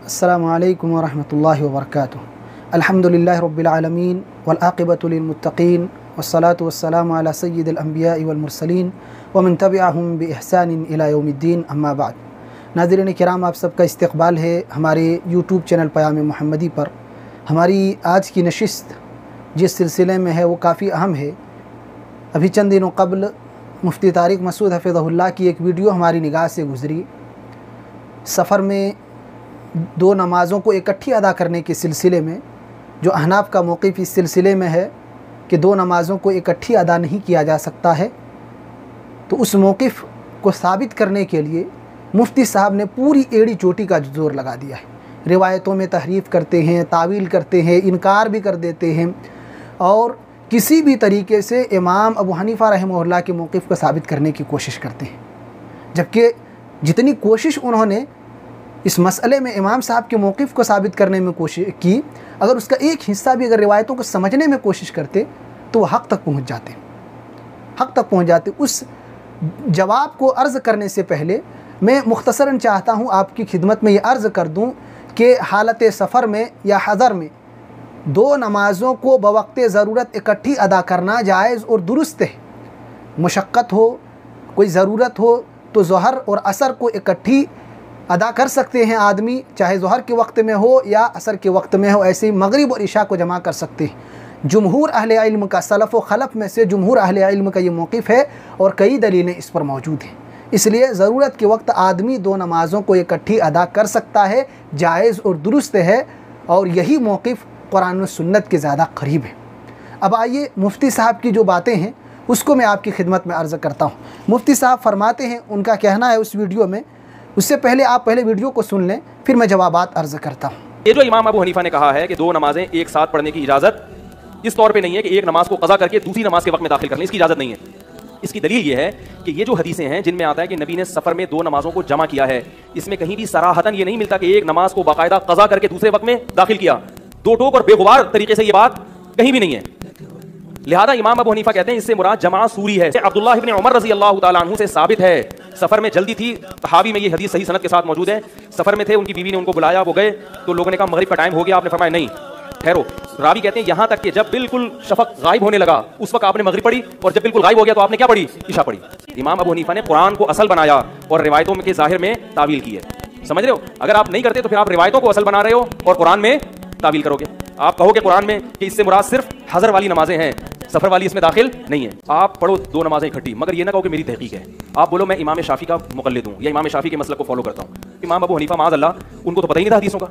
अस्सलामु अलैकुम वरहमतुल्लाहि वबरकातुहू। अल्हम्दुलिल्लाहि रब्बिल आलमीन वल आक़िबतु लिल मुत्तक़ीन वस्सलातु वस्सलामु अला सय्यिदिल अंबियाइ वल मुरसलीन व मन तबिअहुम बि इहसानिन इला यौमिद्दीन अम्मा बाद। नाज़रीन किराम, आप सबका इस्तक़बाल है हमारे यूट्यूब चैनल पयाम मोहम्मदी पर। हमारी आज की नशिस्त जिस सिलसिले में है वो काफ़ी अहम है। अभी चंद दिनों कबल मुफ्ती तारिक मसूद हफ़िज़हुल्लाह की एक वीडियो हमारी निगाह से गुज़री। सफ़र में दो नमाज़ों को इकट्ठी अदा करने के सिलसिले में जो अहनाफ का मौक़िफ़ इस सिलसिले में है कि दो नमाज़ों को इकट्ठी अदा नहीं किया जा सकता है, तो उस मौक़िफ़ को साबित करने के लिए मुफ्ती साहब ने पूरी एड़ी चोटी का जोर लगा दिया है। रिवायतों में तहरीफ़ करते हैं, तावील करते हैं, इनकार भी कर देते हैं और किसी भी तरीके से इमाम अबू हनीफ़ा रहमहुल्लाह के मौक़िफ़ को साबित करने की कोशिश करते हैं। जबकि जितनी कोशिश उन्होंने इस मसले में इमाम साहब के मौक़िफ़ को साबित करने में कोशिश की, अगर उसका एक हिस्सा भी अगर रिवायतों को समझने में कोशिश करते तो वह हक़ तक पहुँच जाते। उस जवाब को अर्ज़ करने से पहले मैं मुख्तसरन चाहता हूँ आपकी खिदमत में ये अर्ज़ कर दूँ कि हालत सफ़र में या हज़र में दो नमाज़ों को बवक़्त ज़रूरत इकट्ठी अदा करना जायज़ और दुरुस्त है। मुशक्क़त हो, कोई ज़रूरत हो तो ज़ोहर और असर को इकट्ठी अदा कर सकते हैं आदमी, चाहे ज़ोहर के वक्त में हो या असर के वक्त में हो। ऐसे ही मगरिब और इशा को जमा कर सकते हैं। जुमहूर अहले इल्म का, सलफ़ व खलफ़ में से जुमहूर अहले इल्म का ये मौक़िफ़ है और कई दलीलें इस पर मौजूद हैं। इसलिए ज़रूरत के वक्त आदमी दो नमाज़ों को इकट्ठी अदा कर सकता है, जायज़ और दुरुस्त है, और यही मौक़िफ़ कुरान व सुन्नत के ज़्यादा करीब है। अब आइए मुफ्ती साहब की जो बातें हैं उसको मैं आपकी खिदमत में अर्ज़ करता हूँ। मुफ्ती साहब फरमाते हैं, उनका कहना है उस वीडियो में, उससे पहले आप पहले वीडियो को सुन लें, फिर मैं जवाबात अर्ज़ करता हूँ। ये जो इमाम अबू हनीफा ने कहा है कि दो नमाजें एक साथ पढ़ने की इजाज़त इस तौर पे नहीं है कि एक नमाज को कज़ा करके दूसरी नमाज के वक्त में दाखिल कर लें, इसकी इजाज़त नहीं है। इसकी दलील ये है कि ये जो हदीसें हैं जिनमें आता है कि नबी ने सफ़र में दो नमाजों को जमा किया है, इसमें कहीं भी सराहतन ये नहीं मिलता कि एक नमाज को बाकायदा कज़ा करके दूसरे वक्त में दाखिल किया। दो टोक और बेगुबार तरीके से ये बात कहीं भी नहीं है। लिहाजा इमाम अबू हनीफा कहते हैं इससे मुराद जमा सूरी है। अब्दुल्लाह इब्न उमर रज़ी अल्लाह तआला अन्हु से साबित है, सफ़र में जल्दी थी, तहावी में ये हदीस सही सनद के साथ मौजूद है। सफ़र में थे, उनकी बीवी ने उनको बुलाया, वो गए तो लोगों ने कहा मगरिब का टाइम हो गया। आपने फरमाया नहीं, ठहरो। रावी कहते हैं यहाँ तक कि जब बिल्कुल शफक गायब होने लगा उस वक्त आपने मगरिब पढ़ी, और जब बिल्कुल गायब हो गया तो आपने क्या पढ़ी? इशा पढ़ी। इमाम अबू हनीफा ने कुरान को असल बनाया और रिवायतों के ज़ाहिर में तावील की है। समझ रहे हो? अगर आप नहीं करते तो फिर आप रिवायतों को असल बना रहे हो और कुरान में तावील करोगे। आप कहोगे कुरान में कि इससे मुराद सिर्फ हज़र वाली नमाजें हैं, सफ़र वाली इसमें दाखिल नहीं है। आप पढ़ो दो नमाजें इकट्ठी, मगर ये ना कहो कि मेरी तहकीक है। आप बोलो मैं इमाम शाफी का मुक़ल्लिद हूँ या इमाम शाफी के मसलक को फॉलो करता हूँ। इमाम अबू हनीफा माज़अल्लाह, उनको तो पता ही नहीं था हदीसों का।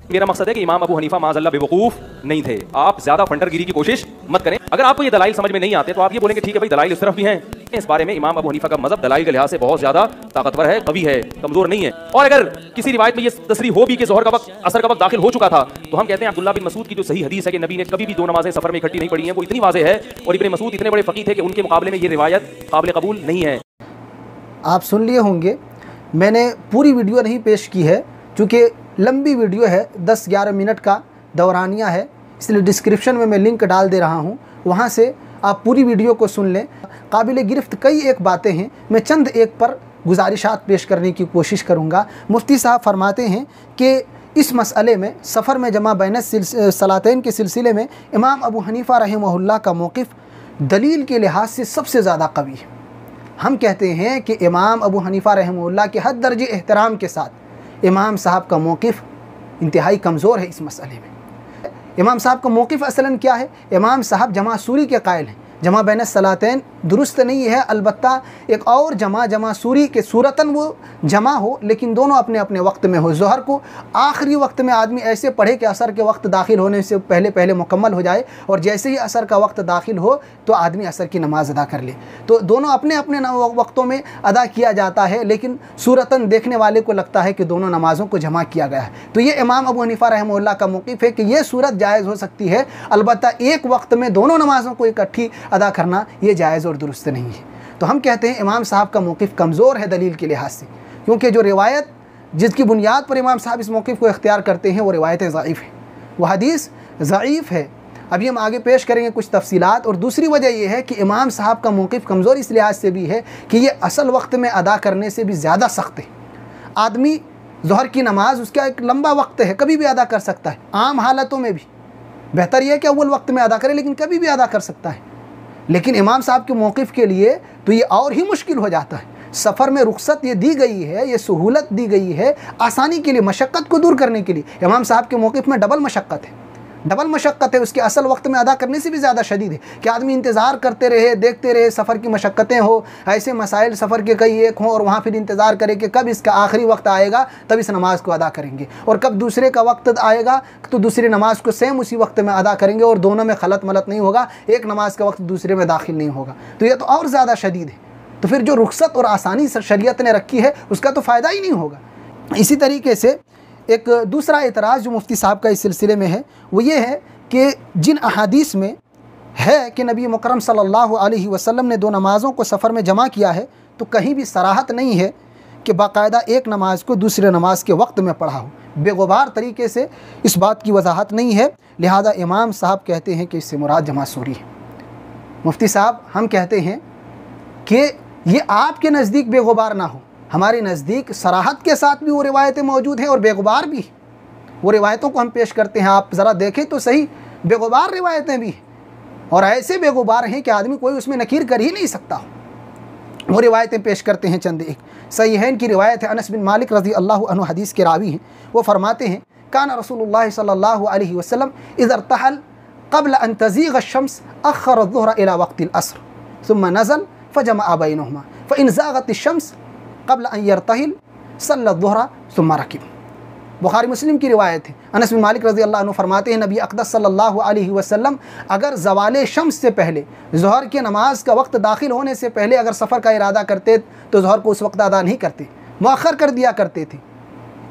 मेरा मकसद है कि इमाम अबू हनीफा माज़अल्लाह बेवकूफ़ नहीं थे। आप ज़्यादा फंटरगिरी की कोशिश मत करें। अगर आपको ये दलाइल समझ में नहीं आते तो आप ये बोलेंगे ठीक है भाई, दलाइल इस तरफ भी हैं। इस बारे में इमाम अबू हनीफा का मज़हब दलाइल के लिहाज से बहुत ज़्यादा ताकतवर है, कवी है, कमज़ोर नहीं है। और अगर किसी रिवायत में ये तसरीह हो भी कि ज़ोहर का वक्त, असर का वक्त दाखिल हो चुका था, तो हम कहते हैं अब्दुल्लाह बिन मसूद की जो सही हदीस है कि नबी ने कभी भी दो नमाजें सफ़र में इकट्ठी नहीं पढ़ी हैं, वो इतनी वाज़ेह है और इब्न मसूद इतने बड़े फ़कीह थे कि उनके मुकाबले में ये रिवायत काबिल कबूल नहीं है। आप सुन लिए होंगे, मैंने पूरी वीडियो नहीं पेश की है क्योंकि लंबी वीडियो है, 10-11 मिनट का दौरानिया है, इसलिए डिस्क्रिप्शन में मैं लिंक डाल दे रहा हूँ, वहाँ से आप पूरी वीडियो को सुन लें। काबिल गिरफ्त कई एक बातें हैं, मैं चंद एक पर गुजारिशात पेश करने की कोशिश करूँगा। मुफ्ती साहब फरमाते हैं कि इस मसले में सफ़र में जमा बैन सलातैन के सिलसिले में इमाम अबू हनीफा रहमहुल्लाह का मौक़िफ़ दलील के लिहाज से सबसे ज़्यादा कवी है। हम कहते हैं कि इमाम अबू हनीफा रहमहुल्लाह के हद दर्जे एहतराम के साथ इमाम साहब का मौक़िफ़ इंतहाई कमज़ोर है। इस मसले में इमाम साहब का मौक़िफ़ असलन क्या है? इमाम साहब जमा सूरी के कायल हैं। जमा बैन सलातैन दुरुस्त नहीं है, अलबत्ता एक और जमा सूरी के सूरतन वो जमा हो, लेकिन दोनों अपने अपने वक्त में हो। ज़ोहर को आखिरी वक्त में आदमी ऐसे पढ़े कि असर के वक्त दाखिल होने से पहले मुकम्मल हो जाए, और जैसे ही असर का वक्त दाखिल हो तो आदमी असर की नमाज़ अदा कर ले। तो दोनों अपने अपने वक्तों में अदा किया जाता है, लेकिन सूरतन देखने वाले को लगता है कि दोनों नमाज़ों को जमा किया गया है। तो ये इमाम अबू हनीफा रहमहुल्लाह का मौक़िफ़ है कि ये सूरत जायज़ हो सकती है, अलबत्ता एक वक्त में दोनों नमाज़ों को इकट्ठी अदा करना ये जायज़ और दुरुस्त नहीं है। तो हम कहते हैं इमाम साहब का मौक़िफ़ कमज़ोर है दलील के लिहाज से, क्योंकि जो रिवायत जिसकी बुनियाद पर इमाम साहब इस मौक़िफ़ को इख्तियार करते हैं वो रिवायत ज़ईफ़ है, वह हदीस ज़ईफ़ है। अभी हम आगे पेश करेंगे कुछ तफसीलात। और दूसरी वजह यह है कि इमाम साहब का मौक़िफ़ कमज़ोर इस लिहाज से भी है कि ये असल वक्त में अदा करने से भी ज़्यादा सख्त है। आदमी ज़ोहर की नमाज उसका एक लंबा वक्त है, कभी भी अदा कर सकता है, आम हालतों में भी। बेहतर यह है कि अव्वल वक्त में अदा करे, लेकिन कभी भी अदा कर सकता है। लेकिन इमाम साहब के मौक़िफ़ के लिए तो ये और ही मुश्किल हो जाता है। सफ़र में रुख्सत ये दी गई है, ये सहूलत दी गई है आसानी के लिए, मशक्क़त को दूर करने के लिए। इमाम साहब के मौक़िफ़ में डबल मशक्क़त है, डबल मशक्क़त है। उसके असल वक्त में अदा करने से भी ज़्यादा शदीद है कि आदमी इंतज़ार करते रहे, देखते रहे, सफ़र की मशक्क़तें हो, ऐसे मसाइल सफ़र के कई एक हों, और वहाँ फिर इंतज़ार करे कि कब इसका आखिरी वक्त आएगा तब इस नमाज़ को अदा करेंगे, और कब दूसरे का वक्त आएगा तो दूसरी नमाज़ को सेम उसी वक्त में अदा करेंगे, और दोनों में खलत मलत नहीं होगा, एक नमाज़ का वक्त दूसरे में दाखिल नहीं होगा। तो ये तो और ज़्यादा शदीद है। तो फिर जो रुख्सत और आसानी शरीयत ने रखी है उसका तो फ़ायदा ही नहीं होगा। इसी तरीके से एक दूसरा एतराज़ जो मुफ्ती साहब का इस सिलसिले में है वो ये है कि जिन अहादीस में है कि नबी मुकरम सल्लल्लाहु अलैहि वसल्लम ने दो नमाज़ों को सफ़र में जमा किया है, तो कहीं भी सराहत नहीं है कि बाकायदा एक नमाज को दूसरे नमाज के वक्त में पढ़ा हो। बेगुबार तरीके से इस बात की वजाहत नहीं है, लिहाजा इमाम साहब कहते हैं कि इससे मुराद जमा सूरी है। मुफ्ती साहब हम कहते हैं कि ये आपके नज़दीक बेगुबार ना हो, हमारे नज़दीक सराहत के साथ भी वो रिवायतें मौजूद हैं और बेगुबार भी। वो रिवायतों को हम पेश करते हैं, आप ज़रा देखें तो सही, बेगुबार रिवायतें भी हैं, और ऐसे बेगुबार हैं कि आदमी कोई उसमें नकीर कर ही नहीं सकता। वो रिवायतें पेश करते हैं चंद एक। सहीहैन की रिवायत है, अनस बिन मालिक रज़ी अल्लाहु अन्हु हदीस के रावी हैं। वो फरमाते हैं काना रसूलुल्लाह सल्लल्लाहु अलैहि वसल्लम इज़ा इर्तहल क़ब्ल अन तज़ीग़ अश-शम्स अख़्ख़र अज़-ज़ुहर इला वक़्त अल-असर सुम्मा नज़ल फ़जमअ बैनहुमा फ़इन ज़ाग़त अश-शम्स क़ब्ल अन यर्तहिल सल्ला अज़-ज़ुहर सुम्मा रकिब। बुखारी मुस्लिम की रिवायत है। अनस बिन मालिक रज़ी अल्लाह अन्हु फरमाते हैं नबी अक़दस सल्लल्लाहु अलैहि वसल्लम अगर ज़वाले शम्स से पहले, ज़ोहर के नमाज का वक्त दाखिल होने से पहले अगर सफ़र का इरादा करते तो ज़ोहर को उस वक्त अदा नहीं करते, मुअख़्ख़र कर दिया करते थे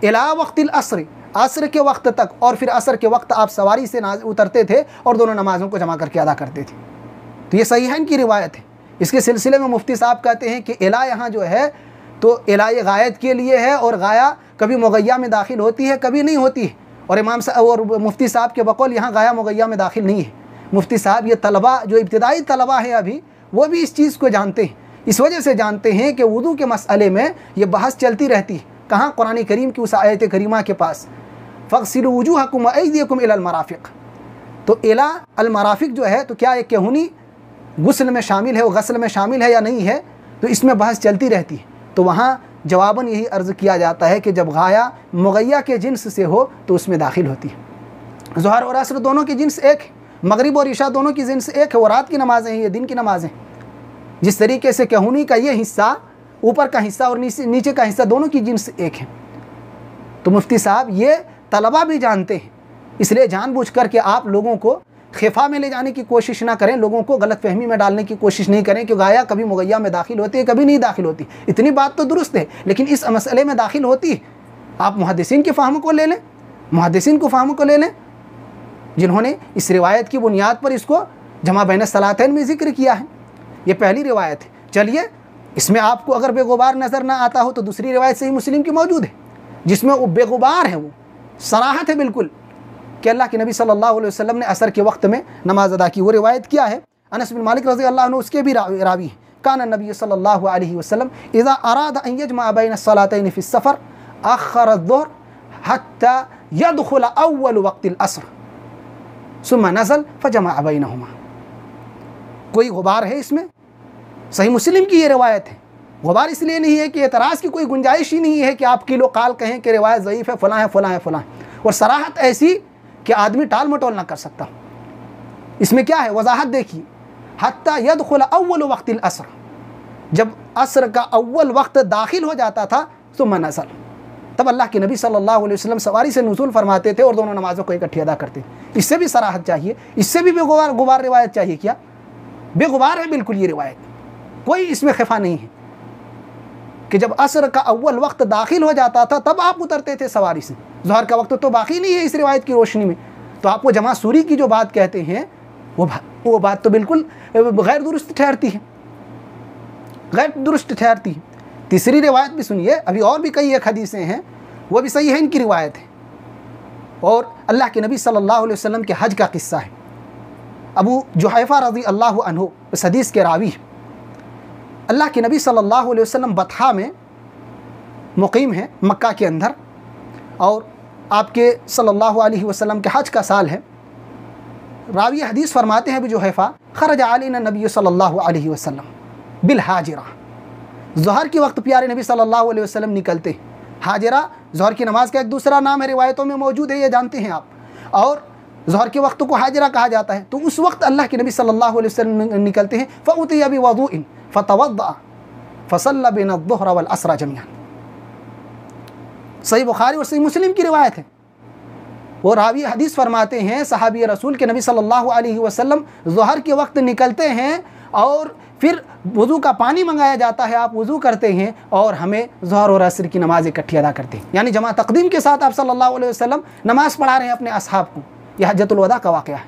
इला वक़्तिल असर, असर के वक्त तक, और फिर असर के वक्त आप सवारी से उतरते थे और दोनों नमाज़ों को जमा करके अदा करते थे। तो ये सहीहैन की रिवायत है। इसके सिलसिले में मुफ्ती साहब कहते हैं कि इला यहाँ जो है तो इला ये गायत के लिए है, और गाया कभी मुगैया में दाखिल होती है, कभी नहीं होती है। और इमाम साहब और मुफ्ती साहब के बकौल यहाँ गाया मुगैया में दाखिल नहीं है। मुफ्ती साहब ये तलबा जो इब्तिदाई तलबा हैं अभी, वो भी इस चीज़ को जानते हैं। इस वजह से जानते हैं कि वुदू के मसले में ये बहस चलती रहती है। कहाँ? कुरान करीम की उस आयत करीमा के पास, फ़ग़सिलू वुजूहकुम व अयदियकुम इलल मराफ़िक़। तो इला अल मराफ़िक़ जो है, तो क्या एक कहूनी गुस्ल में शामिल है, वो गस्ल में शामिल है या नहीं है, तो इसमें बहस चलती रहती है। तो वहाँ जवाबन यही अर्ज़ किया जाता है कि जब गाया मुगैया के जिन्स से हो तो उसमें दाखिल होती है। ज़ोहर और असर दोनों की जिन्स एक है, मगरिब और इशा दोनों की जिन्स एक है। वो रात की नमाज़ें हैं, ये दिन की नमाज़ें। जिस तरीके से कहूनी का ये हिस्सा, ऊपर का हिस्सा और नीचे का हिस्सा, दोनों की जिन्स एक है। तो मुफ्ती साहब ये तलबा भी जानते हैं, इसलिए जानबूझ कर के आप लोगों को खिफा में ले जाने की कोशिश ना करें, लोगों को गलत फहमी में डालने की कोशिश नहीं करें कि गाया कभी मुगैया में दाखिल होती है, कभी नहीं दाखिल होती। इतनी बात तो दुरुस्त है, लेकिन इस मसले में दाखिल होती है। आप मुहद्दिसीन के फ़हम को ले लें, मुहद्दिसीन को फ़हम को ले लें, जिन्होंने इस रिवायत की बुनियाद पर इसको जमा बैन सलातैन में ज़िक्र किया है। ये पहली रिवायत है। चलिए, इसमें आपको अगर बेगुबार नज़र ना आता हो तो दूसरी रिवायत सही मुस्लिम की मौजूद है, जिसमें वो बेगुबार है, वो सराहत है बिल्कुल कि अल्लाह के नबी सल्लल्लाहु अलैहि वसल्लम ने असर के वक्त में नमाज अदा की। वो रिवायत क्या है? अनस बिन मालिक रज़ी अल्लाह अन्हु उसके भी रावी हैं। काना नबी सल्लल्लाहु अलैहि वसल्लम इज़ा अरादा अन यजमा बैन अस्सलातैन फ़ी सफ़र अख़्ख़र अज़-ज़ुहर हत्ता यदख़ुल अव्वल वक़्तिल असर सुम्मा नज़ल फ़जमअ बैनहुमा। कोई गुबार है इसमें? सही मुस्लिम की ये रिवायत है। गुबार इसलिए नहीं है कि एतराज़ की कोई गुंजाइश ही नहीं है कि आप किलो काल कहें कि रिवायत ज़ईफ़ है, फ़लाँ है, फ़लाँ है, फ़लाँ है, और सराहत ऐसी कि आदमी टाल मटोल ना कर सकता। इसमें क्या है? वजाहत देखिए, हत्ता यदख़ुल अव्वल वक़्तिल असर, जब असर का अव्वल वक्त दाखिल हो जाता था सुम्मा नज़ल, तब अल्लाह के नबी सल्लल्लाहु अलैहि वसल्लम सवारी से नुज़ूल फरमाते थे और दोनों नमाज़ों को इकट्ठी अदा करते। इससे भी सराहत चाहिए, इससे भी बेगुबार रिवायत चाहिए। क्या बेगुबार है बिल्कुल ये रिवायत, कोई इसमें खफा नहीं है कि जब असर का अव्वल वक्त दाखिल हो जाता था तब आप उतरते थे सवारी से। ज़ोहर का वक्त तो बाकी नहीं है इस रिवायत की रोशनी में। तो आपको जमा सूरी की जो बात कहते हैं वो बात तो बिल्कुल गैर दुरुस्त ठहरती है, गैर दुरुस्त ठहरती है। तीसरी रिवायत भी सुनिए, अभी और भी कई एक हदीसें हैं, वो भी सही है, इनकी रिवायत है। और अल्लाह के नबी सल्लल्लाहु अलैहि वसल्लम के हज का किस्सा है। अबू जुहैफ़ा रज़ी अल्लाहु अन्हु इस हदीस के रावी। अल्लाह के नबी सल्लल्लाहु अलैहि वसल्लम बतहा में मुक़ीम है, मक्का के अंदर, और आपके सल्लल्लाहु अलैहि वसल्लम के हज का साल है। रावी हदीस फरमाते हैं अबू जुहैफा, खरज अलैना नबी सल्लल्लाहु अलैहि वसल्लम बिल हाजिरा, ज़ोहर के वक्त प्यारे नबी सल्लल्लाहु अलैहि वसल्लम निकलते। हाजिरा ज़ोहर की नमाज का एक दूसरा नाम है, रिवायतों में मौजूद है, ये जानते हैं आप। और ज़ोहर के वक्त को हाजिरा कहा जाता है। तो उस वक्त अल्लाह के नबी सल्लल्लाहु अलैहि वसल्लम निकलते हैं। फ़उतिया बिवज़ूइन फ़तवद्दअ फ़सल्ला बैन अज़्ज़ुहर वल असर जमीअन। सही बुखारी और सही मुस्लिम की रिवायत है। वो रावी हदीस फरमाते हैं, सहाबी रसूल के नबी सल्लल्लाहु अलैहि वसल्लम ज़ोहर के वक्त निकलते हैं और फिर वज़ू का पानी मंगाया जाता है, आप वज़ू करते हैं और हमें ज़ोहर और असर की नमाज़ इकट्ठी अदा करते हैं। यानी जमा तक़दीम के साथ आप सल्लल्लाहु अलैहि वसल्लम नमाज़ पढ़ा रहे हैं अपने असहाब को। यह हज्जतुल वदा का वाक़या है।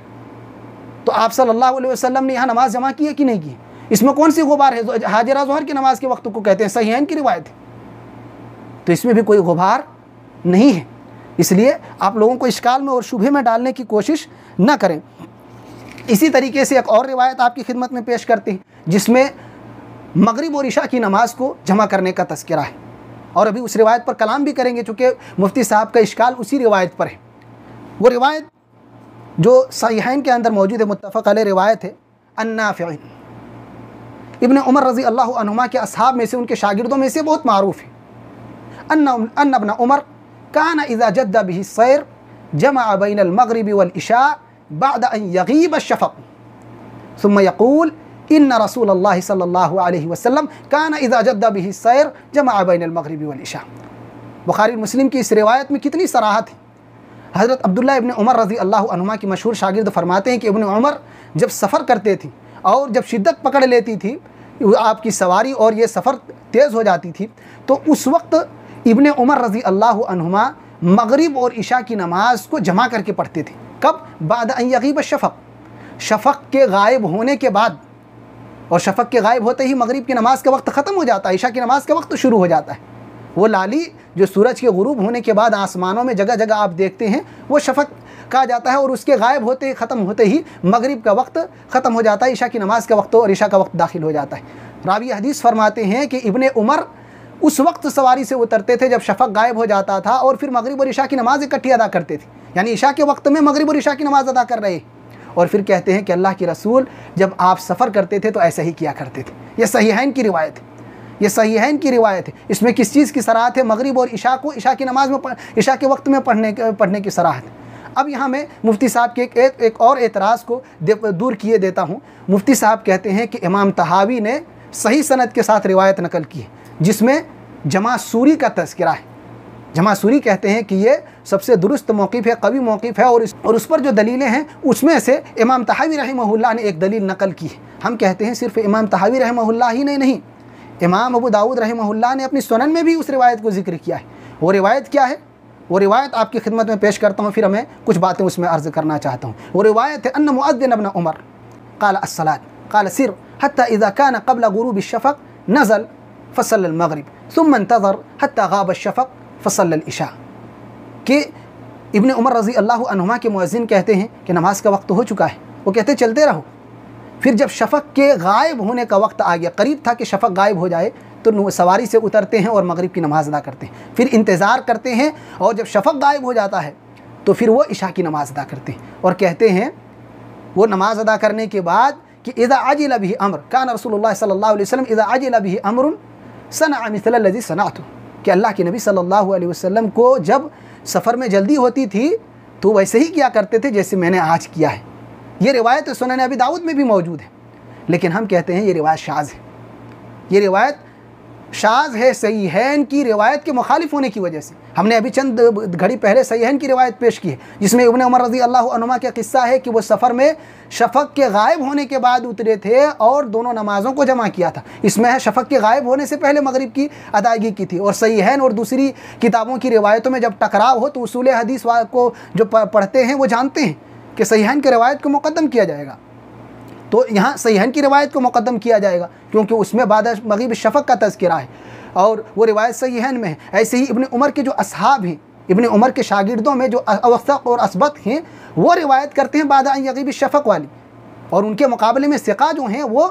तो आप सल्लल्लाहु अलैहि वसल्लम ने यहाँ नमाज़ जमा की है कि नहीं की? इसमें कौन सी गुबार है? हाजिरा ज़ोहर की नमाज़ के वक्त को कहते हैं, सहीहैन की रिवायत है। तो इसमें भी कोई गुबार नहीं है। इसलिए आप लोगों को इश्काल में और शुबहे में डालने की कोशिश न करें। इसी तरीके से एक और रिवायत आपकी खिदमत में पेश करते हैं, जिसमें मगरिब और इशा की नमाज को जमा करने का तज़किरा है। और अभी उस रिवायत पर कलाम भी करेंगे, चूँकि मुफ्ती साहब का इश्काल उसी रिवायत पर है। वो रिवायत जो सहीहैन के अंदर मौजूद है, मुत्तफ़क़ अलैह रिवायत है। अन्नाफ़िअ इब्न उमर रज़ी अल्लाहु अन्हुमा के असहाब में से, उनके शागिर्दों में से बहुत मारूफ़ है। अन्न इब्न उमर कान इज़ा जद्दा बिही सैर जमा बैन अल-मग़रिबि वल इशा बाद अन यग़ीब अश-शफ़क़ सुम्मा यक़ूल इन्न रसूलल्लाह सल्लल्लाहु अलैहि वसल्लम कान इज़ा जद्दा बिही सैर जमा बैन अल-मग़रिबि वल इशा। बुखारी मुस्लिम की इस रिवायत में कितनी सराहत है। हज़रत अब्दुल्लाह इब्न उमर रज़ी अल्लाहु अन्हुमा की मशहूर शागिर्द फरमाते हैं कि इब्न उमर जब सफ़र करते थे और जब शिद्दत पकड़ लेती थी आपकी सवारी और ये सफ़र तेज़ हो जाती थी, तो उस वक्त इब्न उमर रज़ी अल्लाहु अन्हुमा मगरिब और इशा की नमाज को जमा करके पढ़ते थे। कब? बाद अन यग़ीब अश-शफ़क़, शफ़क़ के गायब होने के बाद। और शफ़क़ के गायब होते ही मगरिब की नमाज का वक्त ख़त्म हो जाता है, इशा की नमाज का वक्त शुरू हो जाता है। वो लाली जो सूरज के गुरूब होने के बाद आसमानों में जगह जगह आप देखते हैं, वो शफ़क़ कहा जाता है। और उसके गायब होते ख़त्म होते ही मगरिब का वक्त ख़त्म हो जाता है, इशा की नमाज का वक्त और इशा का वक्त दाखिल हो जाता है। रावी हदीस फरमाते हैं कि इब्न उमर उस वक्त सवारी से उतरते थे जब शफ़क़ गायब हो जाता था, और फिर मगरिब और इशा की नमाज़ इकट्ठी अदा करते थे। यानी इशा के वक्त में मगरिब और इशा की नमाज़ अदा कर रहे, और फिर कहते हैं कि अल्लाह के रसूल जब आप सफ़र करते थे तो ऐसा ही किया करते थे। यह सहीहैन की रिवायत है, ये सहीहैन की रिवायत है। इसमें किस चीज़ की सराहत है? मगरिब और इशा को इशा की नमाज में इशा के वक्त में पढ़ने की सराहत है। अब यहाँ मैं मुफ्ती साहब के एक और एतराज़ को दूर किए देता हूँ। मुफ्ती साहब कहते हैं कि इमाम तहावी ने सही सनद के साथ रिवायत नकल की है, जिसमें जमा सूरी का तज़किरा है। जमा सूरी कहते हैं कि ये सबसे दुरुस्त मौक़िफ़ है, कवी मौक़िफ़ है, और उस पर जो दलीलें हैं उसमें से इमाम तहावी रहमहुल्लाह ने एक दलील नकल की है। हम कहते हैं सिर्फ़ इमाम तहावी रहमहुल्लाह ही नहीं, इमाम अबू दाऊद रहमहुल्लाह ने अपनी सुनन में भी उस रिवायत को ज़िक्र किया है। वो रिवायत क्या है? वो रिवायत आपकी खिदमत में पेश करता हूँ, फिर मैं कुछ बातें उसमें अर्ज़ करना चाहता हूँ। वो रिवायत है, अन्न मुअद्दिन इब्न उमर क़ाल अस्सलात क़ाल सिर हत्ता इज़ा कान क़ब्ल गुरूब अश-शफ़क़ नज़ल फ़सल्ल अल-मग़रिब सुम्मा इंतज़र हत्ता गाब अश-शफ़क़ फ़सल्ल अल-इशा। कि इब्न उमर रज़ी अल्लाहु अन्हुमा के मुअज़्ज़िन कहते हैं कि नमाज का वक्त हो चुका है। वो कहते चलते रहो। फिर जब शफ़क़ के गायब होने का वक्त आ गया, करीब था कि शफ़क़ गायब हो जाए, तो सवारी से उतरते हैं और मगरिब की नमाज़ अदा करते हैं। फिर इंतज़ार करते हैं, और जब शफ़क़ गायब हो जाता है तो फिर वो इशा की नमाज़ अदा करते हैं। और कहते हैं वो नमाज़ अदा करने के बाद कि इज़ा अजिल बिही अम्र कान रसूलुल्लाह सल्लल्लाहु अलैहि वसल्लम इज़ा अजिल बिही अम्रुन सनअ मिस्ल लज़ी सनअतु। कि अल्लाह के नबी सल्लल्लाहु अलैहि वसल्लम को जब सफ़र में जल्दी होती थी तो वैसे ही किया करते थे जैसे मैंने आज किया है। ये रिवायत सुनन अबी दाऊद में भी मौजूद है, लेकिन हम कहते हैं ये रिवायत शाज़ है। ये रिवायत शाज़ है सहीहैन की रिवायत के मुखालिफ होने की वजह से। हमने अभी चंद घड़ी पहले सहीहैन की रिवायत पेश की है, जिसमें इब्न उमर रज़ी अल्लाहु अन्हुमा का किस्सा है कि वो सफ़र में शफ़क़ के गायब होने के बाद उतरे थे और दोनों नमाज़ों को जमा किया था। इसमें है शफ़क़ के गायब होने से पहले मगरिब की अदायगी की थी। और सहीहैन और दूसरी किताबों की रिवायतों में जब टकराव हो तो उसूल हदीस को जो पढ़ते हैं वो जानते हैं कि सहीहैन की रिवायत को मुक़द्दम किया जाएगा। तो यहाँ सहीहैन की रिवायत को मुक़द्दम किया जाएगा क्योंकि उसमें बाद मग़रिब शफ़क़ का तज़किरा है और वो रिवायत सहीहैन में है। ऐसे ही इब्न उमर के जो असहाब हैं, इब्न उमर के शागिर्दों में जो अवसक़ और असबत हैं, वो रिवायत करते हैं बाद अन यग़ीब शफ़क़ वाली, और उनके मुकाबले में सिक़ा जो हैं वो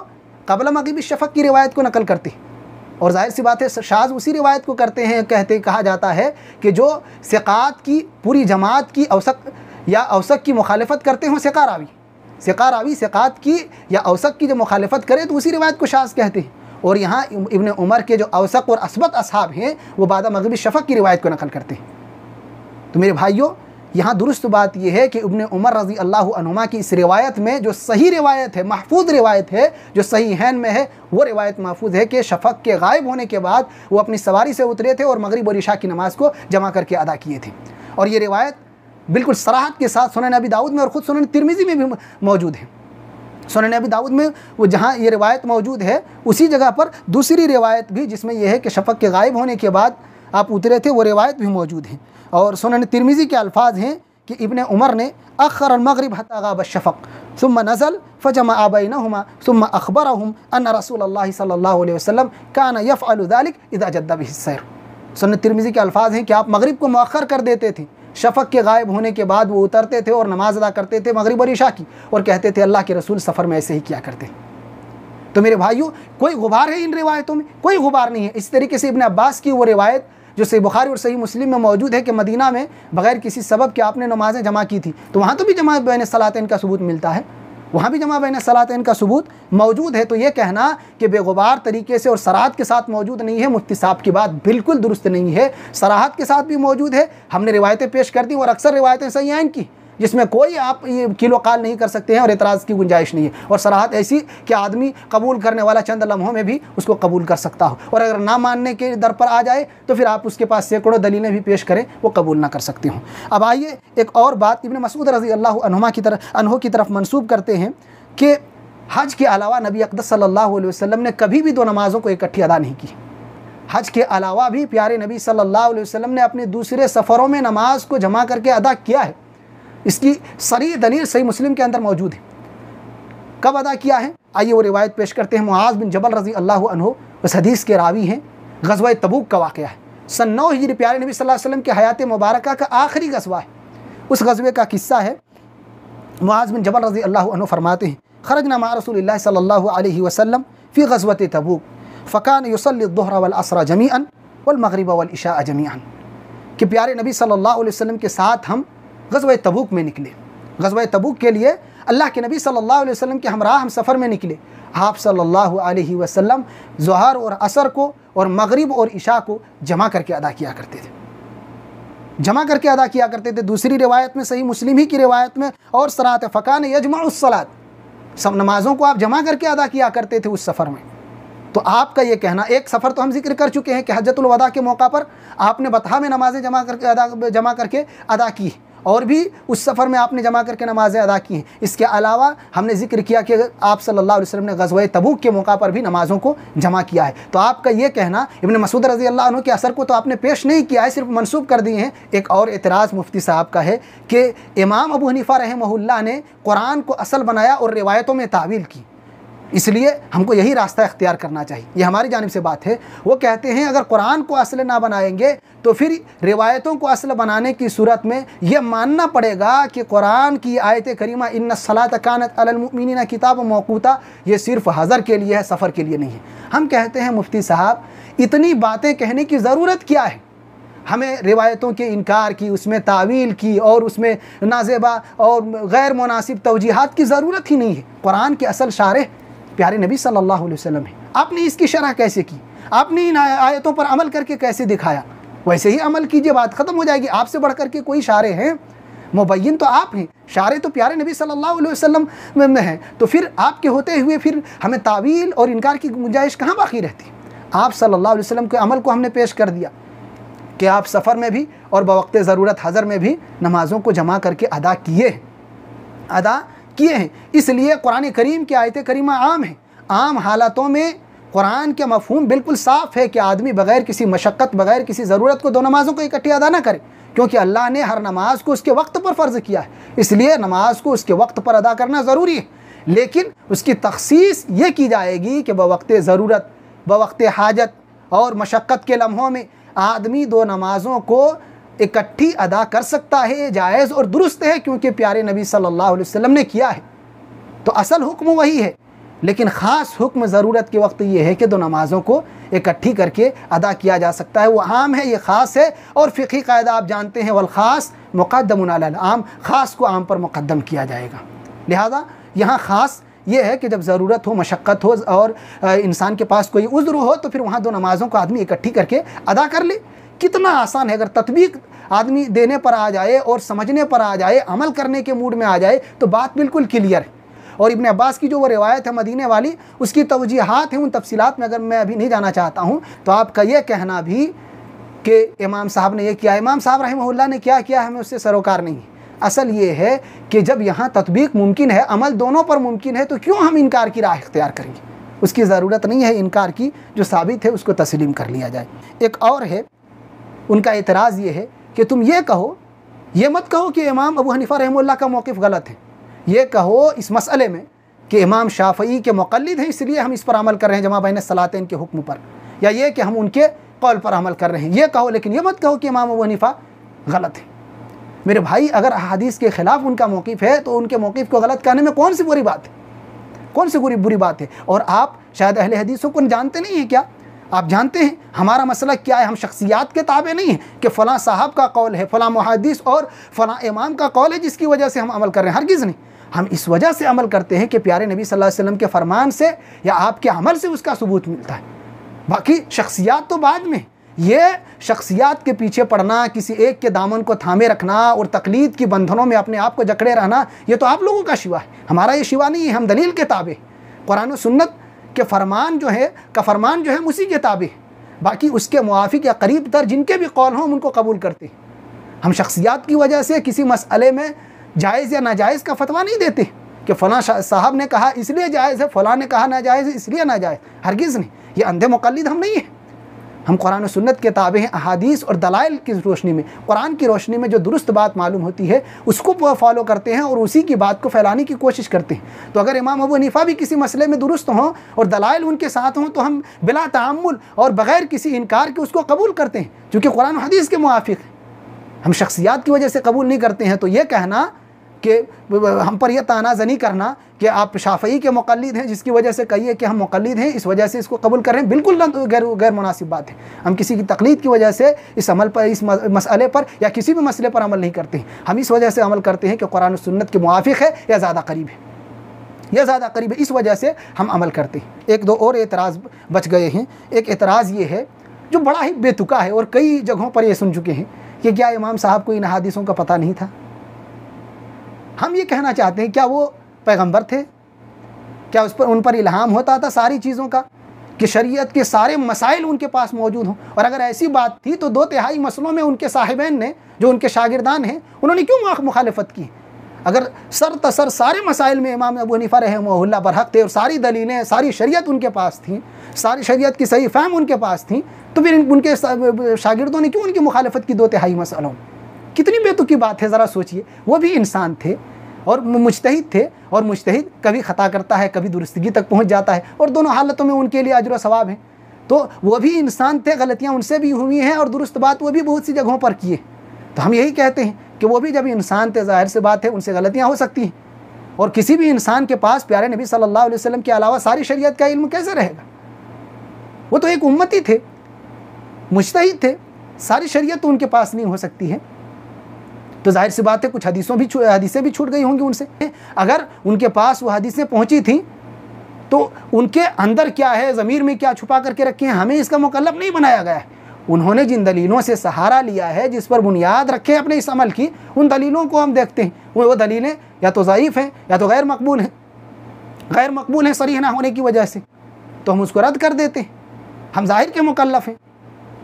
क़ब्ल मग़रिब शफ़क़ की रिवायत को नकल करते हैं। और जाहिर सी बात है शाज़ उसी रिवायत को करते हैं, कहा जाता है कि जो सिक़ात की पूरी जमात की औसक की मुखालफत करते हों, सिक़ा रावी सिक़ात की या औसक की जो मुखालफत करे तो उसी रिवायत को शाज़ कहते हैं। और यहाँ इब्न उमर के जो औसक और असबत असहाब हैं वो बाद मग़रिबी शफ़क़ की रिवायत को नकल करते हैं। तो मेरे भाइयों, यहाँ दुरुस्त बात यह है कि इब्न उमर रज़ी अल्लाह अन्हुमा की इस रिवायत में जो सही रिवायत है, महफूज रिवायत है, जो सहीहैन में है, वो रिवायत महफूज है कि शफ़क़ के गायब होने के बाद वो अपनी सवारी से उतरे थे और मगरिब और इशा की नमाज़ को जमा करके अदा किए थे। और ये रिवायत बिल्कुल सराहत के साथ सुनन अबी दाऊद में और ख़ुद सुनन तिरमिज़ी में भी मौजूद है। सुनन अबी दाऊद में वो जहाँ ये रिवायत मौजूद है उसी जगह पर दूसरी रिवायत भी जिसमें यह है कि शफ़क़ के गायब होने के बाद आप उतरे थे, वो रिवायत भी मौजूद है। और सुनन तिरमिज़ी के अल्फाज हैं कि इब्न उमर ने अख़र अल-मग़रिब हत्ता गाब अश-शफ़क़ सुम्मा नज़ल फ़जमअ बैनहुमा सुम्मा अख़बरहुम अन्न रसूलल्लाह सल्लल्लाहु अलैहि वसल्लम कान यफ़अलु ज़ालिक इज़ा जद्दा बिही सैर। सुनन तिरमिज़ी के अल्फाज हैं कि आप मग़रिब को मुअख़्ख़र कर देते थे, शफ़क़ के गायब होने के बाद वो उतरते थे और नमाज़ अदा करते थे मग़रिब और इशा की, और कहते थे अल्लाह के रसूल सफ़र में ऐसे ही किया करते। तो मेरे भाइयों, कोई गुबार है इन रिवायतों में? कोई गुबार नहीं है। इस तरीके से इब्न अब्बास की वो रिवायत जो सही बुखारी और सही मुस्लिम में मौजूद है कि मदीना में बग़ैर किसी सबब के आपने नमाज़ें जमा की थी, तो वहाँ तो भी जमा बैन सलातैन का सबूत मिलता है, वहाँ भी जमा बैन सलातैन का सबूत मौजूद है। तो ये कहना कि बेगुबार तरीके से और सराहत के साथ मौजूद नहीं है, मुफ्ती साहब की बात बिल्कुल दुरुस्त नहीं है। सराहत के साथ भी मौजूद है। हमने रिवायतें पेश कर दी और अक्सर रिवायतें सही हैं इनकी, जिसमें कोई आप ये किलो काल नहीं कर सकते हैं और एतराज़ की गुंजाइश नहीं है। और सराहत ऐसी कि आदमी कबूल करने वाला चंद लम्हों में भी उसको कबूल कर सकता हो, और अगर ना मानने के दर पर आ जाए तो फिर आप उसके पास सैकड़ों दलीलें भी पेश करें, वो कबूल ना कर सकते हों। अब आइए एक और बात इब्न मसूद रज़ी अल्लाह अन्हु की तरफ मंसूब करते हैं कि हज के अलावा नबी अक़दस सल्लल्लाहु अलैहि वसल्लम ने कभी भी दो नमाज़ों को इकट्ठी अदा नहीं की। हज के अलावा भी प्यारे नबी सल्लल्लाहु अलैहि वसल्लम ने अपने दूसरे सफ़रों में नमाज को जमा करके अदा किया है। इसकी सरी दलील सही मुस्लिम के अंदर मौजूद है। कब अदा किया है? आइए वो रिवायत पेश करते हैं। मुआज़ बिन जबल रज़ी अल्लाह अन्हु उस हदीस के रावी हैं। ग़ज़वा तबूक का वाक़या है। सन 9 हिजरी प्यारे नबी सल्लल्लाहु अलैहि वसल्लम के हयात मुबारका का आखिरी ग़ज़वा है। उस ग़ज़वे का किस्सा है। मुआज़ बिन जबल रज़ी अल्लाह अन्हु फरमाते हैं, खरजना मा रसूलिल्लाह सल्लल्लाहु अलैहि वसल्लम फ़ी ग़ज़वत तबूक फ़कान युसल्ली अज़्ज़ुहर वल असर जमीअन वल मग़रिब वल इशा जमीअन, कि प्यारे नबी सल्लल्लाहु अलैहि वसल्लम के साथ हम ग़ज़वा तबूक में निकले। ग़ज़वा तबूक के लिए अल्लाह के नबी सल्लल्लाहु अलैहि वसल्लम के हमरा हम सफ़र में निकले। आप सल्लल्लाहु अलैहि वसल्लम ज़ुहर और असर को और मग़रिब और इशा को जमा करके अदा किया करते थे। दूसरी रिवायत में सही मुस्लिम ही की रिवायत में और सरात फ़कान यजमउस सलात, सब नमाज़ों को आप जमा करके अदा किया करते थे उस सफ़र में। तो आपका ये कहना, एक सफ़र तो हम जिक्र कर चुके हैं कि हज्जतुल वदा के मौका पर आपने बतहा में नमाज़ें जमा करके अदा की, और भी उस सफ़र में आपने जमा करके नमाज़ें अदा की हैं। इसके अलावा हमने जिक्र किया कि आप सल्लल्लाहु अलैहि वसल्लम ने ग़ज़वा तबूक के मौका पर भी नमाज़ों को जमा किया है। तो आपका ये कहना, इब्न मसूद रज़ी अल्लाह अन्हु के असर को तो आपने पेश नहीं किया है, सिर्फ मंसूब कर दिए हैं। एक और एतराज़ मुफ्ती साहब का है कि इमाम अबू हनीफ़ा रहमहुल्लाह ने कुरान को असल बनाया और रिवायतों में तावील की, इसलिए हमको यही रास्ता इख्तियार करना चाहिए। ये हमारी जानिब से बात है। वो कहते हैं अगर कुरान को असल ना बनाएंगे तो फिर रिवायतों को असल बनाने की सूरत में यह मानना पड़ेगा कि कुरान की आयत करीमा इन्ना सलात कानत अलल मुमिनीना किताब मौक़ूता, ये सिर्फ हज़र के लिए है, सफ़र के लिए नहीं है। हम कहते हैं मुफ्ती साहब, इतनी बातें कहने की ज़रूरत क्या है? हमें रिवायतों के इनकार की, उसमें तावील की और उसमें नाज़ेबा और गैर मुनासिब तवजीहात की ज़रूरत ही नहीं है। कुरान के असल शारिह प्यारे नबी सल्लल्लाहु अलैहि वसल्लम है। आपने इसकी शरह कैसे की? आपने इन आयतों पर अमल करके कैसे दिखाया? वैसे ही अमल कीजिए, बात ख़त्म हो जाएगी। आपसे बढ़ करके कोई शारे हैं? मुबय्यिन तो आप हैं, शारे तो प्यारे नबी सल्लल्लाहु अलैहि वसल्लम में हैं। तो फिर आपके होते हुए फिर हमें तावील और इनकार की गुंजाइश कहाँ बाकी रहती? आप सल्लल्लाहु अलैहि वसल्लम के अमल को हमने पेश कर दिया कि आप सफ़र में भी और बवक़्ते ज़रूरत हज़र में भी नमाज़ों को जमा करके अदा किए हैं। इसलिए कुरान करीम की आयत करीमा आम है। आम हालातों में कुरान के मफ़हूम बिल्कुल साफ़ है कि आदमी बग़ैर किसी मशक्क़त, बग़ैर किसी ज़रूरत को दो नमाज़ों को इकट्ठी अदा ना करे, क्योंकि अल्लाह ने हर नमाज को उसके वक्त पर फ़र्ज़ किया है। इसलिए नमाज को उसके वक्त पर अदा करना ज़रूरी है, लेकिन उसकी तख़सीस ये की जाएगी कि बवक़्ते ज़रूरत, बवक़्ते हाजत और मशक्क़त के लम्हों में आदमी दो नमाज़ों को इकट्ठी अदा कर सकता है। जायज़ और दुरुस्त है, क्योंकि प्यारे नबी सल्लल्लाहु अलैहि वसल्लम ने किया है। तो असल हुक्म वही है लेकिन ख़ास हुक्म ज़रूरत के वक्त ये है कि दो नमाज़ों को इकट्ठी करके अदा किया जा सकता है। वो आम है, ये ख़ास है, और फ़िक़ही कायदा आप जानते हैं, वल ख़ास मुक़द्दमुन अलल आम, ख़ास को आम पर मुक़द्दम किया जाएगा। लिहाजा यहाँ ख़ास ये है कि जब ज़रूरत हो, मशक्क़त हो और इंसान के पास कोई उज़्र हो तो फिर वहाँ दो नमाज़ों को आदमी इकट्ठी करके अदा कर ले। कितना आसान है। अगर तत्बीक आदमी देने पर आ जाए और समझने पर आ जाए, अमल करने के मूड में आ जाए तो बात बिल्कुल क्लियर है। और इब्न अब्बास की जो वो रिवायत है मदीने वाली, उसकी तवजीहात हैं, उन तफसीलात में अगर मैं अभी नहीं जाना चाहता हूँ, तो आपका ये कहना भी कि इमाम साहब ने ये किया, इमाम साहब रहमहुल्लाह ने क्या किया, हमें उससे सरोकार नहीं है। असल ये है कि जब यहाँ तत्बीक मुमकिन है, अमल दोनों पर मुमकिन है, तो क्यों हम इनकार की राह इख्तियार करेंगे। उसकी ज़रूरत नहीं है इनकार की, जो साबित है उसको तस्लीम कर लिया जाए। एक और है, उनका एतराज़ ये है कि तुम ये कहो, ये मत कहो कि इमाम अबू हनीफा रहमहुल्लाह का मौक़िफ़ गलत है। ये कहो इस मसले में कि इमाम शाफ़ई के मुक़ल्लिद हैं, इसलिए हम इस पर अमल कर रहे हैं, जमा बैन सलातैन के हुक्म पर, या ये कि हम उनके कौल पर अमल कर रहे हैं, ये कहो। लेकिन ये मत कहो कि इमाम अबू हनीफा गलत है। मेरे भाई, अगर हदीस के ख़िलाफ़ उनका मौक़िफ़ है तो उनके मौक़िफ़ को गलत कहने में कौन सी बुरी बात है, कौन सी बुरी बात है। और आप शायद अहले हदीसों को जानते नहीं हैं क्या? आप जानते हैं हमारा मसला क्या है। हम शख्सियात के ताबे नहीं हैं कि फ़लाँ साहब का कौल है, फ़लाँ मुहद्दिस और फ़लाँ इमाम का कौल है जिसकी वजह से हम अमल कर रहे हैं। हरगिज़ नहीं। हम इस वजह से अमल करते हैं कि प्यारे नबी सल्लल्लाहु अलैहि वसल्लम के फ़रमान से या आपके अमल से उसका सबूत मिलता है। बाकी शख्सियात तो बाद में। ये शख्सियात के पीछे पड़ना, किसी एक के दामन को थामे रखना और तकलीद की बंधनों में अपने आप को जकड़े रहना, ये तो आप लोगों का शिवा है, हमारा ये शिवा नहीं है। हम दलील के ताबे, कुरान और सुन्नत के फरमान जो है का फरमान जो है उसी के ताबे। बाकी उसके मुआफ़िक या करीब तर जिनके भी कौल हों हम उनको कबूल करते हैं। हम शख्सियात की वजह से किसी मसले में जायज़ या नाजायज़ का फतवा नहीं देते कि फ़लाँ साहब ने कहा इसलिए जायज़ है, फ़लाँ ने कहा नाजायज़ है इसलिए नाजायज़। हरगिज़ नहीं। ये अंधे मुक़ल्लिद हम नहीं हैं। हम कुरान और सुन्नत के ताबे हैं। अहादीस और दलाइल की रोशनी में, कुरान की रोशनी में जो दुरुस्त बात मालूम होती है उसको फॉलो करते हैं और उसी की बात को फैलाने की कोशिश करते हैं। तो अगर इमाम अबू हनीफा भी किसी मसले में दुरुस्त हों और दलाइल उनके साथ हों तो हम बिला तअम्मुल और बग़ैर किसी इनकार के उसको कबूल करते हैं, क्योंकि कुरान और हदीस के मुआफ़िक़ है। हम शख्सियात की वजह से कबूल नहीं करते हैं। तो ये कहना कि हम पर यह तानाज़नी करना कि आप शाफ़ई के मुक़ल्लिद हैं जिसकी वजह से कहिए कि हम मुक़ल्लिद हैं, इस वजह से इसको कबूल कर रहे हैं, बिल्कुल गैर मुनासिब बात है। हम किसी की तक़लीद की वजह से इस अमल पर, इस मसले पर या किसी भी मसले पर अमल नहीं करते हैं। हम इस वजह से अमल करते हैं कि कुरान और सुन्नत के मुआफ़िक़ है या ज़्यादा करीब है, या ज़्यादा करीब है, इस वजह से हम अमल करते हैं। एक दो और एतराज़ बच गए हैं। एक एतराज़ ये है जो बड़ा ही बेतुका है और कई जगहों पर ये सुन चुके हैं कि क्या इमाम साहब को इन हदीसों का पता नहीं था। हम ये कहना चाहते हैं, क्या वो पैगंबर थे? क्या उन पर इल्हाम होता था सारी चीज़ों का कि शरीयत के सारे मसाइल उनके पास मौजूद हों? और अगर ऐसी बात थी तो 2/3 मसलों में उनके साहिबैन ने, जो उनके शागिर्दान हैं, उन्होंने क्यों मुखालफत की? अगर सर तसर सारे मसाइल में इमाम अबू हनीफा रहमहुल्लाह बरहक थे और सारी दलीलें, सारी शरीयत उनके पास थी, सारी शरीयत की सही फ़हम उनके पास थी, तो फिर उनके शागिर्दों ने क्यों उनकी मुखालफत की 2/3 मसलों? कितनी बेतुकी बात है, ज़रा सोचिए। वो भी इंसान थे और मुज्तहिद थे, और मुज्तहिद कभी ख़ता करता है, कभी दुरुस्तगी तक पहुंच जाता है, और दोनों हालतों में उनके लिए अजर व सवाब है। तो वो भी इंसान थे, गलतियां उनसे भी हुई हैं और दुरुस्त बात वो भी बहुत सी जगहों पर किए। तो हम यही कहते हैं कि वो भी जब इंसान थे, ज़ाहिर सी बात है उनसे गलतियाँ हो सकती हैं। और किसी भी इंसान के पास प्यारे नबी सल्लल्लाहु अलैहि वसल्लम के अलावा सारी शरीयत का इल्म कैसे रहेगा? वो तो एक उम्मती थे, मुज्तहिद थे, सारी शरीयत तो उनके पास नहीं हो सकती है। तो जाहिर सी बात है कुछ हदीसें भी छूट गई होंगी उनसे। अगर उनके पास वो हदीसें पहुंची थी तो उनके अंदर क्या है, ज़मीर में क्या छुपा करके रखे हैं, हमें इसका मुकल्लफ नहीं बनाया गया है। उन्होंने जिन दलीलों से सहारा लिया है, जिस पर बुनियाद रखे अपने इस अमल की, उन दलीलों को हम देखते हैं। वो दलीलें या तो ज़ईफ़ हैं या तो गैर मकबूल हैं। गैर मकबूल हैं सरीह ना होने की वजह से, तो हम उसको रद्द कर देते हैं। हम ज़ाहिर के मुकल्लफ हैं।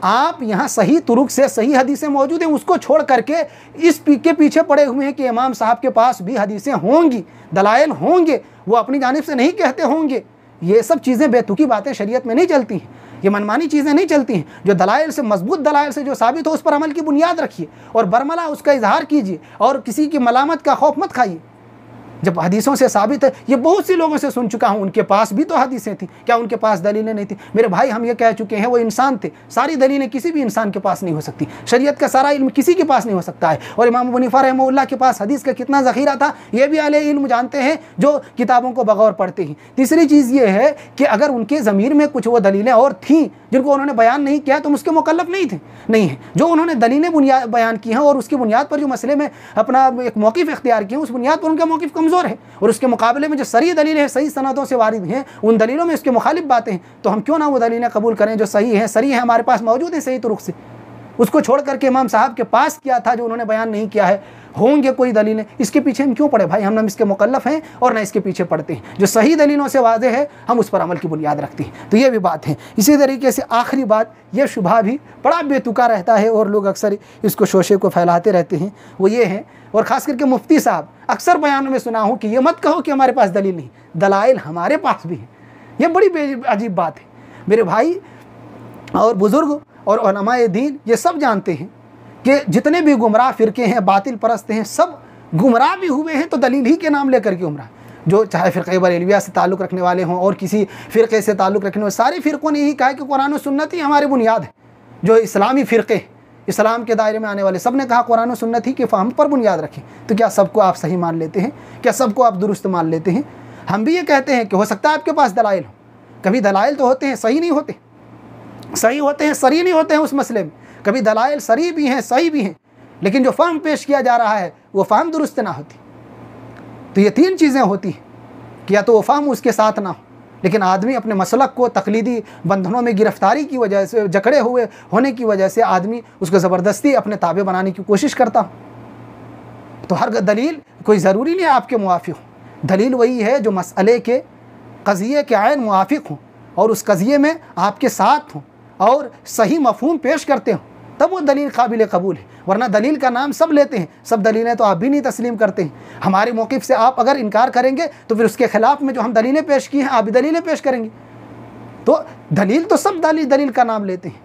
आप यहाँ सही तुरुक से सही हदीसें मौजूद हैं, उसको छोड़ करके इस के पीछे पड़े हुए हैं कि इमाम साहब के पास भी हदीसें होंगी, दलाइल होंगे, वो अपनी जानिब से नहीं कहते होंगे। ये सब चीज़ें बेतुकी बातें शरीयत में नहीं चलती हैं, ये मनमानी चीज़ें नहीं चलती हैं। जो दलाइल से, मजबूत दलाइल से जो साबित हो, उस पर अमल की बुनियाद रखिए और बरमला उसका इजहार कीजिए और किसी की मलामत का खौफ मत खाइए। जब हदीसों से साबित है, ये बहुत सी लोगों से सुन चुका हूँ, उनके पास भी तो हदीसें थी, क्या उनके पास दलीलें नहीं थी? मेरे भाई हम ये कह चुके हैं वो इंसान थे, सारी दलीलें किसी भी इंसान के पास नहीं हो सकती, शरीयत का सारा इल्म किसी के पास नहीं हो सकता है। और इमाम अबू हनीफा रहमतुल्लाह के पास हदीस का कितना ज़ख़ीरा था ये भी अहले इल्म जानते हैं जो किताबों को बगौर पढ़ते हैं। तीसरी चीज़ ये है कि अगर उनके ज़मीर में कुछ वो दलीलें और थीं जिनको उन्होंने बयान नहीं किया तो उसके मुकल्लफ नहीं है। जो उन्होंने दलीलें बयान की हैं और उसकी बुनियाद पर जो मसले में अपना एक मौक़िफ़ इख्तियार किया, उस बुनियाद पर उनका मौक़िफ़ कमज़ोर है और उसके मुकाबले में जो सही दलीलें हैं, सही सनदों से वारिद हैं, उन दलीलों में उसके मुखालिफ बातें हैं, तो हम क्यों ना वो दलीलें कबूल करें जो सही हैं, सही है, हमारे पास मौजूद है सही तुरुक से। उसको छोड़ करके इमाम साहब के पास किया था जो उन्होंने बयान नहीं किया है, होंगे कोई दलीलें, इसके पीछे हम क्यों पड़े भाई? हम ना इसके मुकल्लफ हैं और ना इसके पीछे पड़ते हैं। जो सही दलीलों से वाज़े है हम उस पर अमल की बुनियाद रखते हैं। तो ये भी बात है। इसी तरीके से आखिरी बात, ये शुबहा भी बड़ा बेतुका रहता है और लोग अक्सर इसको शोशे को फैलाते रहते हैं, वो ये है, और ख़ास करके मुफ्ती साहब अक्सर बयानों में सुना हूँ कि ये मत कहो कि हमारे पास दलील नहीं, दलाइल हमारे पास भी है। ये बड़ी अजीब बात है मेरे भाई। और बुज़ुर्ग और उलमाए दीन ये सब जानते हैं कि जितने भी गुमराह फ़िरके हैं, बातिल परस्त हैं, सब गुमराह भी हुए हैं तो दलील ही के नाम लेकर के गुमराह, जो चाहे फ़िरक़े बरेलविया से ताल्लुक़ रखने वाले हों और किसी फ़िरक़े से ताल्लुक़ रखने वाले, सारे फ़िरक़ों ने यही कहा कि कुरान और सुन्नत ही हमारी बुनियाद है। जो इस्लामी फ़िरक़े, इस्लाम के दायरे में आने वाले, सब ने कहा कुरान और सुन्नत ही के फ़हम पर बुनियाद रखें। तो क्या सबको आप सही मान लेते हैं? क्या सबको आप दुरुस्त मान लेते हैं? हम भी ये कहते हैं कि हो सकता है आपके पास दलाइल हो, कभी दलाइल तो होते हैं सही नहीं होते, सही होते हैं सरी नहीं होते हैं उस मसले में, कभी दलाइल सरी भी हैं सही भी हैं, लेकिन जो फ़हम पेश किया जा रहा है वो फ़हम दुरुस्त ना होती। तो ये तीन चीज़ें होती हैं कि या तो वो फ़हम उसके साथ ना हो, लेकिन आदमी अपने मसलक को तकलीदी बंधनों में गिरफ्तारी की वजह से, जकड़े हुए होने की वजह से आदमी उसको ज़बरदस्ती अपने ताबे बनाने की कोशिश करता हो। तो हर दलील कोई ज़रूरी नहीं आपके मुवाफ़िक़ हो, दलील वही है जो मसले के क़ज़िये के आयन मुवाफ़िक़ हो और उस क़ज़िये में आपके साथ हो और सही मफ़हूम पेश करते हो, तब वो दलील काबिल कबूल है। वरना दलील का नाम सब लेते हैं, सब दलीलें तो आप भी नहीं तस्लीम करते हैं। हमारे मौक़िफ़ से आप अगर इनकार करेंगे तो फिर उसके ख़िलाफ़ में जो हम दलीलें पेश की हैं आप भी दलीलें पेश करेंगे। तो दलील तो सब दलील का नाम लेते हैं,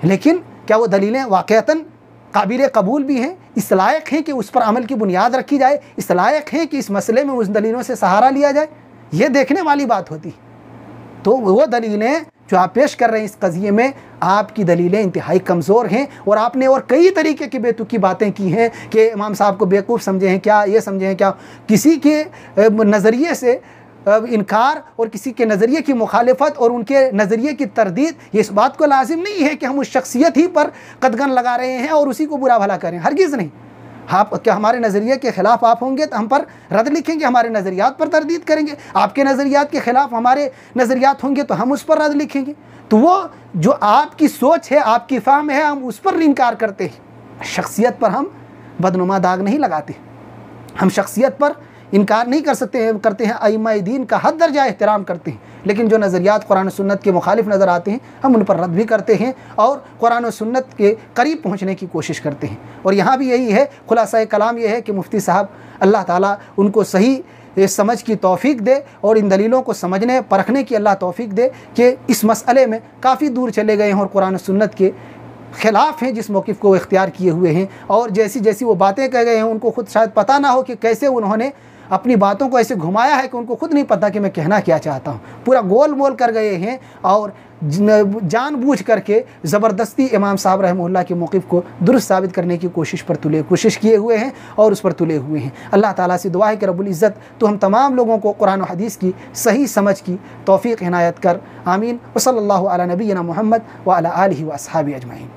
लेकिन क्या वो दलीलें वाक़अतन काबिल कबूल भी हैं, इस लायक हैं कि उस पर अमल की बुनियाद रखी जाए, इस लायक हैं कि इस मसले में उस दलीलों से सहारा लिया जाए? ये देखने वाली बात होती है। तो वो दलीलें जो आप पेश कर रहे हैं इस क़ज़िये में, आपकी दलीलें इंतहाई कमज़ोर हैं और आपने और कई तरीके की बेतुकी बातें की हैं कि इमाम साहब को बेवकूफ़ समझे हैं क्या, ये समझे हैं क्या, किसी के नज़रिए से इनकार और किसी के नज़रिए की मुखालिफत और उनके नज़रिए की तरदीद, ये इस बात को लाजिम नहीं है कि हम उस शख्सियत ही पर कदगन लगा रहे हैं और उसी को बुरा भला करें, हरगिज़ नहीं। आप क्या हमारे नज़रिए के ख़िलाफ़ आप होंगे तो हम पर रद्द लिखेंगे, हमारे नज़रियात पर तरदीद करेंगे, आपके नज़रियात के ख़िलाफ़ हमारे नज़रियात होंगे तो हम उस पर रद्द लिखेंगे। तो वो जो आपकी सोच है, आपकी फ़हम है, हम उस पर इनकार करते हैं। शख्सियत पर हम बदनुमा दाग नहीं लगाते, हम शख्सियत पर इनकार नहीं करते हैं, अइम्मा दीन का हद दर्जा एहतराम करते हैं, लेकिन जो नज़रियात कुरान और सुन्नत के मुखालिफ नज़र आते हैं हम उन पर रद्द भी करते हैं और कुरान और सुन्नत के करीब पहुँचने की कोशिश करते हैं। और यहाँ भी यही है, खुलासा कलाम यह है कि मुफ्ती साहब अल्लाह ताला उनको सही समझ की तौफ़ीक दे और इन दलीलों को समझने परखने की अल्लाह तौफ़ीक दे कि इस मसले में काफ़ी दूर चले गए हैं और कुरान और सुन्नत के ख़िलाफ़ हैं जिस मौक़िफ़ को इख्तियार किए हुए हैं, और जैसी जैसी वो बातें कह गए हैं उनको खुद शायद पता ना हो कि कैसे उन्होंने अपनी बातों को ऐसे घुमाया है कि उनको खुद नहीं पता कि मैं कहना क्या चाहता हूँ। पूरा गोल मोल कर गए हैं और जानबूझ करके ज़बरदस्ती इमाम साहब रहमतुल्लाह के मौक़िफ़ को दुरुस्त साबित करने की कोशिश किए हुए हैं और उस पर तुले हुए हैं। अल्लाह ताला से दुआ है कि रब्बुल इज़्ज़त तो हम तमाम लोगों को कुरान और हदीस की सही समझ की तौफ़ीक़ इनायत कर। आमीन। व सल्लल्लाहु अला नबीना मुहम्मद व अला आलिहि व अस्हाबिहि अजमईन।